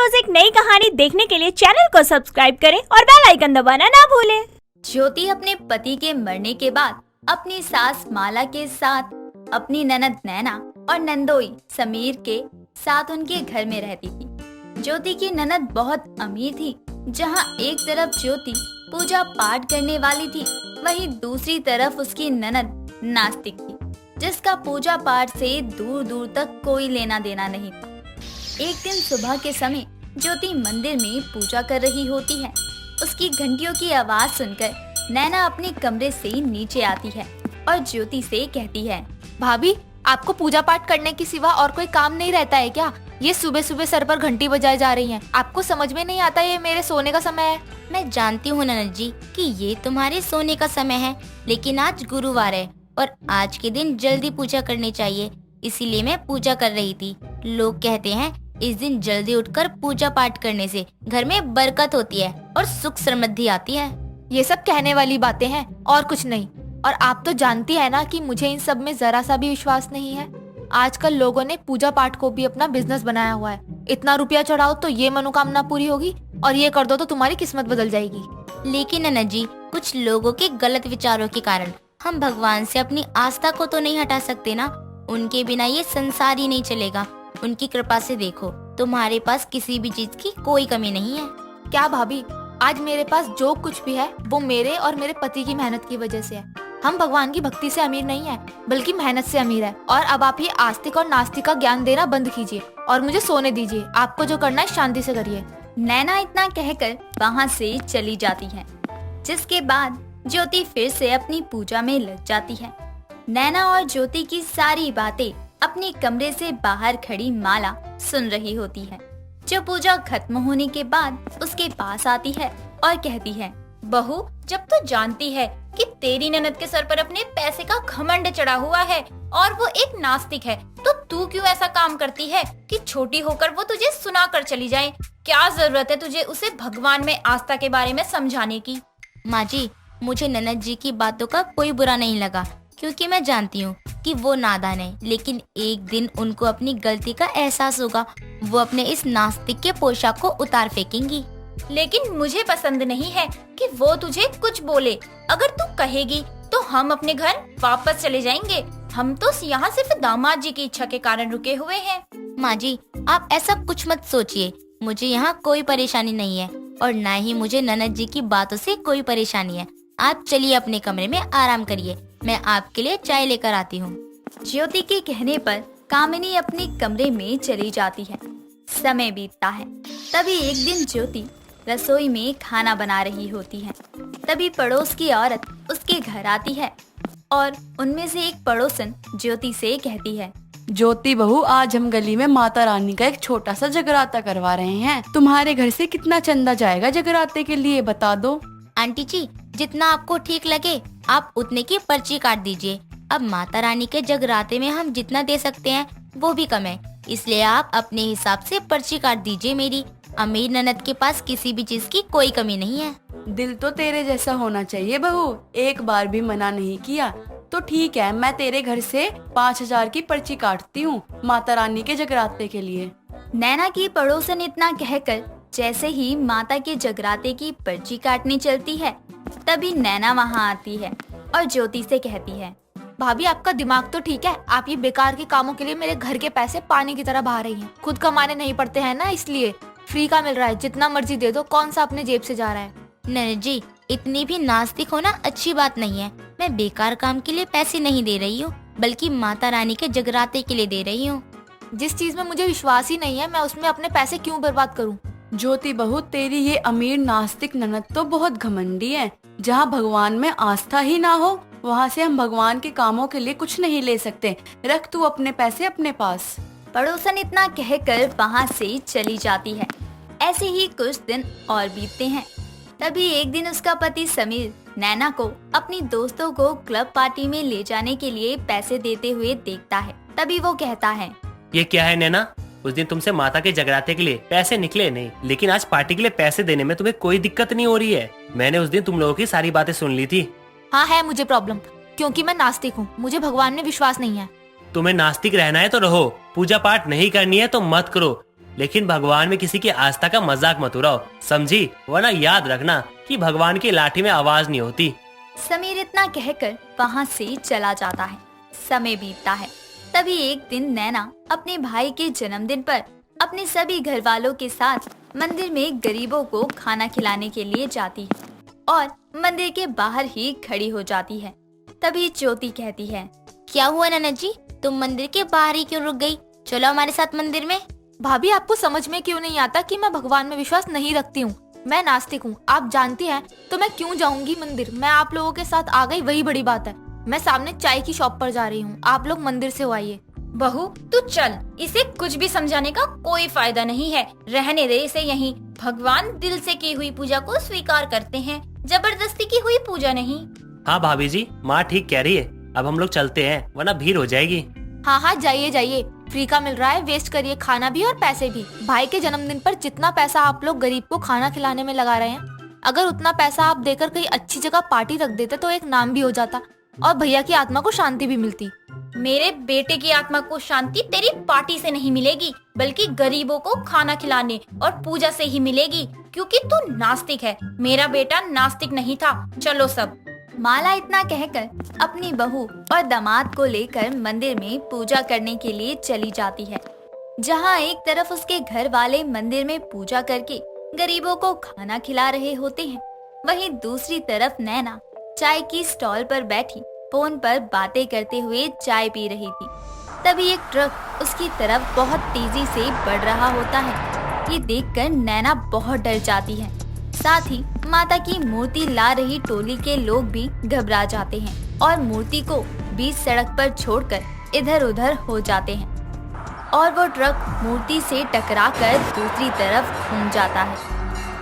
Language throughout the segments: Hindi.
रोज एक नई कहानी देखने के लिए चैनल को सब्सक्राइब करें और बेल आइकन दबाना ना भूलें। ज्योति अपने पति के मरने के बाद अपनी सास माला के साथ, अपनी ननद नैना और नंदोई समीर के साथ उनके घर में रहती थी। ज्योति की ननद बहुत अमीर थी। जहां एक तरफ ज्योति पूजा पाठ करने वाली थी, वहीं दूसरी तरफ उसकी ननद नास्तिक थी, जिसका पूजा पाठ से दूर दूर तक कोई लेना देना नहीं था। एक दिन सुबह के समय ज्योति मंदिर में पूजा कर रही होती है। उसकी घंटियों की आवाज सुनकर नैना अपने कमरे से नीचे आती है और ज्योति से कहती है, भाभी, आपको पूजा पाठ करने के सिवा और कोई काम नहीं रहता है क्या? ये सुबह सुबह सर पर घंटी बजाई जा रही हैं। आपको समझ में नहीं आता ये मेरे सोने का समय है? मैं जानती हूँ ननद जी कि ये तुम्हारे सोने का समय है, लेकिन आज गुरुवार है और आज के दिन जल्दी पूजा करनी चाहिए, इसीलिए मैं पूजा कर रही थी। लोग कहते हैं इस दिन जल्दी उठकर पूजा पाठ करने से घर में बरकत होती है और सुख समृद्धि आती है। ये सब कहने वाली बातें हैं और कुछ नहीं। और आप तो जानती है ना कि मुझे इन सब में जरा सा भी विश्वास नहीं है। आजकल लोगों ने पूजा पाठ को भी अपना बिजनेस बनाया हुआ है। इतना रुपया चढ़ाओ तो ये मनोकामना पूरी होगी और ये कर दो तो तुम्हारी किस्मत बदल जाएगी। लेकिन ननद जी, कुछ लोगों के गलत विचारों के कारण हम भगवान से अपनी आस्था को तो नहीं हटा सकते ना। उनके बिना ये संसार ही नहीं चलेगा। उनकी कृपा से देखो, तुम्हारे पास किसी भी चीज की कोई कमी नहीं है। क्या भाभी, आज मेरे पास जो कुछ भी है वो मेरे और मेरे पति की मेहनत की वजह से है। हम भगवान की भक्ति से अमीर नहीं है, बल्कि मेहनत से अमीर है। और अब आप ये आस्तिक और नास्तिक का ज्ञान देना बंद कीजिए और मुझे सोने दीजिए। आपको जो करना है शांति से करिए। नैना इतना कहकर वहाँ से चली जाती है, जिसके बाद ज्योति फिर से अपनी पूजा में लग जाती है। नैना और ज्योति की सारी बातें अपने कमरे से बाहर खड़ी माला सुन रही होती है, जो पूजा खत्म होने के बाद उसके पास आती है और कहती है, बहू, जब तू जानती है कि तेरी ननद के सर पर अपने पैसे का घमंड चढ़ा हुआ है और वो एक नास्तिक है, तो तू क्यों ऐसा काम करती है कि छोटी होकर वो तुझे सुना कर चली जाए? क्या जरूरत है तुझे उसे भगवान में आस्था के बारे में समझाने की? माँ जी, मुझे ननद जी की बातों का कोई बुरा नहीं लगा, क्योंकि मैं जानती हूँ कि वो नादान है। लेकिन एक दिन उनको अपनी गलती का एहसास होगा। वो अपने इस नास्तिक के पोशाक को उतार फेंकेंगी। लेकिन मुझे पसंद नहीं है कि वो तुझे कुछ बोले। अगर तू कहेगी तो हम अपने घर वापस चले जाएंगे। हम तो यहाँ सिर्फ दामाद जी की इच्छा के कारण रुके हुए हैं। माँ जी, आप ऐसा कुछ मत सोचिए। मुझे यहाँ कोई परेशानी नहीं है और न ही मुझे ननद जी की बातों से कोई परेशानी है। आप चलिए अपने कमरे में आराम करिए, मैं आपके लिए चाय लेकर आती हूँ। ज्योति के कहने पर कामिनी अपने कमरे में चली जाती है। समय बीतता है। तभी एक दिन ज्योति रसोई में खाना बना रही होती है। तभी पड़ोस की औरत उसके घर आती है और उनमें से एक पड़ोसन ज्योति से कहती है, ज्योति बहू, आज हम गली में माता रानी का एक छोटा सा जगराता करवा रहे हैं। तुम्हारे घर से कितना चंदा जाएगा जगराते के लिए, बता दो। आंटी जी, जितना आपको ठीक लगे आप उतने की पर्ची काट दीजिए। अब माता रानी के जगराते में हम जितना दे सकते हैं वो भी कम है, इसलिए आप अपने हिसाब से पर्ची काट दीजिए। मेरी अमीर ननद के पास किसी भी चीज की कोई कमी नहीं है। दिल तो तेरे जैसा होना चाहिए बहू, एक बार भी मना नहीं किया। तो ठीक है, मैं तेरे घर से 5,000 की पर्ची काटती हूँ माता रानी के जगराते के लिए। नैना की पड़ोसन इतना कहकर जैसे ही माता के जगराते की पर्ची काटने चलती है, तभी नैना वहाँ आती है और ज्योति से कहती है, भाभी, आपका दिमाग तो ठीक है। आप ये बेकार के कामों के लिए मेरे घर के पैसे पानी की तरह बहा रही हैं। खुद कमाने नहीं पड़ते हैं ना, इसलिए फ्री का मिल रहा है, जितना मर्जी दे दो। कौन सा अपने जेब से जा रहा है? ननद जी, इतनी भी नास्तिक होना अच्छी बात नहीं है। मैं बेकार काम के लिए पैसे नहीं दे रही हूँ, बल्कि माता रानी के जगराते के लिए दे रही हूँ। जिस चीज में मुझे विश्वास ही नहीं है, मैं उसमें अपने पैसे क्यों बर्बाद करूँ? ज्योति बहू, तेरी ये अमीर नास्तिक ननद तो बहुत घमंडी है। जहाँ भगवान में आस्था ही ना हो, वहाँ से हम भगवान के कामों के लिए कुछ नहीं ले सकते। रख तू अपने पैसे अपने पास। पड़ोसन इतना कहकर वहाँ से चली जाती है। ऐसे ही कुछ दिन और बीतते हैं। तभी एक दिन उसका पति समीर नैना को अपनी दोस्तों को क्लब पार्टी में ले जाने के लिए पैसे देते हुए देखता है। तभी वो कहता है, ये क्या है नैना, उस दिन तुमसे माता के जगराते के लिए पैसे निकले नहीं, लेकिन आज पार्टी के लिए पैसे देने में तुम्हें कोई दिक्कत नहीं हो रही है। मैंने उस दिन तुम लोगों की सारी बातें सुन ली थी। हाँ, है मुझे प्रॉब्लम, क्योंकि मैं नास्तिक हूँ। मुझे भगवान में विश्वास नहीं है। तुम्हें नास्तिक रहना है तो रहो, पूजा पाठ नहीं करनी है तो मत करो। लेकिन भगवान में किसी की आस्था का मजाक मत उड़ाओ, समझी? वरना याद रखना कि भगवान की लाठी में आवाज नहीं होती। समीर इतना कहकर वहाँ से चला जाता है। समय बीतता है। तभी एक दिन नैना अपने भाई के जन्मदिन पर अपने सभी घर वालों के साथ मंदिर में गरीबों को खाना खिलाने के लिए जाती है और मंदिर के बाहर ही खड़ी हो जाती है। तभी ज्योति कहती है, क्या हुआ ननद जी, तुम मंदिर के बाहर ही क्यों रुक गई? चलो हमारे साथ मंदिर में। भाभी, आपको समझ में क्यों नहीं आता कि मैं भगवान में विश्वास नहीं रखती हूँ? मैं नास्तिक हूँ, आप जानती हैं, तो मैं क्यों जाऊंगी मंदिर? मैं आप लोगों के साथ आ गई, वही बड़ी बात है। मैं सामने चाय की शॉप पर जा रही हूँ, आप लोग मंदिर से हो आइए। बहू तू चल, इसे कुछ भी समझाने का कोई फायदा नहीं है, रहने दे इसे यहीं। भगवान दिल से की हुई पूजा को स्वीकार करते हैं, जबरदस्ती की हुई पूजा नहीं। हाँ भाभी जी, माँ ठीक कह रही है। अब हम लोग चलते हैं, वरना भीड़ हो जाएगी। हाँ हाँ, जाइए जाइए, फ्री का मिल रहा है, वेस्ट करिए खाना भी और पैसे भी। भाई के जन्मदिन पर जितना पैसा आप लोग गरीब को खाना खिलाने में लगा रहे हैं, अगर उतना पैसा आप देकर कहीं अच्छी जगह पार्टी रख देते तो एक नाम भी हो जाता और भैया की आत्मा को शांति भी मिलती। मेरे बेटे की आत्मा को शांति तेरी पार्टी से नहीं मिलेगी, बल्कि गरीबों को खाना खिलाने और पूजा से ही मिलेगी, क्योंकि तू नास्तिक है। मेरा बेटा नास्तिक नहीं था। चलो सब। माला इतना कहकर अपनी बहू और दामाद को लेकर मंदिर में पूजा करने के लिए चली जाती है। जहाँ एक तरफ उसके घर वाले मंदिर में पूजा करके गरीबों को खाना खिला रहे होते हैं, वहीं दूसरी तरफ नैना चाय की स्टॉल पर बैठी फोन पर बातें करते हुए चाय पी रही थी। तभी एक ट्रक उसकी तरफ बहुत तेजी से बढ़ रहा होता है। ये देखकर नैना बहुत डर जाती है। साथ ही माता की मूर्ति ला रही टोली के लोग भी घबरा जाते हैं और मूर्ति को बीच सड़क पर छोड़कर इधर उधर हो जाते हैं और वो ट्रक मूर्ति से टकराकर दूसरी तरफ घूम जाता है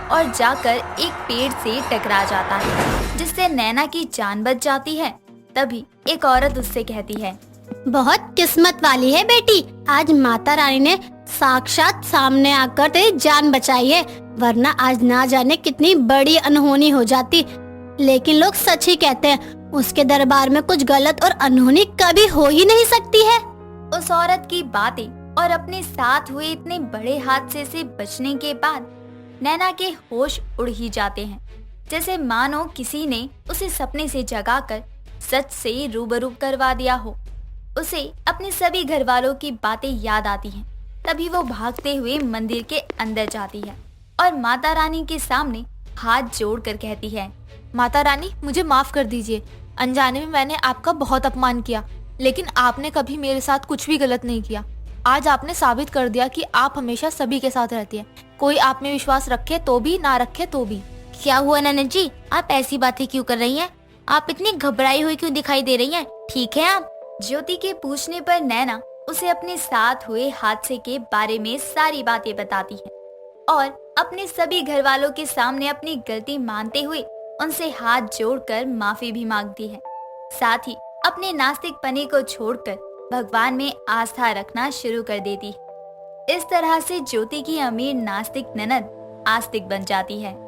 और जाकर एक पेड़ से टकरा जाता है, जिससे नैना की जान बच जाती है। तभी एक औरत उससे कहती है, बहुत किस्मत वाली है बेटी, आज माता रानी ने साक्षात सामने आकर तेरी जान बचाई है, वरना आज ना जाने कितनी बड़ी अनहोनी हो जाती। लेकिन लोग सच ही कहते हैं, उसके दरबार में कुछ गलत और अनहोनी कभी हो ही नहीं सकती है। उस औरत की बातें और अपने साथ हुए इतने बड़े हादसे से बचने के बाद नैना के होश उड़ ही जाते हैं, जैसे मानो किसी ने उसे सपने से जगाकर सच से रूबरू करवा दिया हो। उसे अपने सभी घर वालों की बातें याद आती हैं। तभी वो भागते हुए मंदिर के अंदर जाती है और माता रानी के सामने हाथ जोड़कर कहती है, माता रानी, मुझे माफ कर दीजिए, अनजाने में मैंने आपका बहुत अपमान किया, लेकिन आपने कभी मेरे साथ कुछ भी गलत नहीं किया। आज आपने साबित कर दिया कि आप हमेशा सभी के साथ रहती हैं, कोई आप में विश्वास रखे तो भी, ना रखे तो भी। क्या हुआ ननद जी, आप ऐसी बातें क्यों कर रही हैं? आप इतनी घबराई हुई क्यों दिखाई दे रही हैं? ठीक है आप? ज्योति के पूछने पर नैना उसे अपने साथ हुए हादसे के बारे में सारी बातें बताती है और अपने सभी घर वालों के सामने अपनी गलती मानते हुए उनसे हाथ जोड़कर माफी भी मांगती है। साथ ही अपने नास्तिक पने को छोड़कर भगवान में आस्था रखना शुरू कर देती है। इस तरह से ज्योति की अमीर नास्तिक ननद आस्तिक बन जाती है।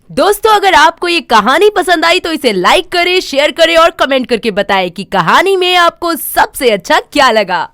दोस्तों, अगर आपको ये कहानी पसंद आई तो इसे लाइक करें, शेयर करें और कमेंट करके बताएं कि कहानी में आपको सबसे अच्छा क्या लगा।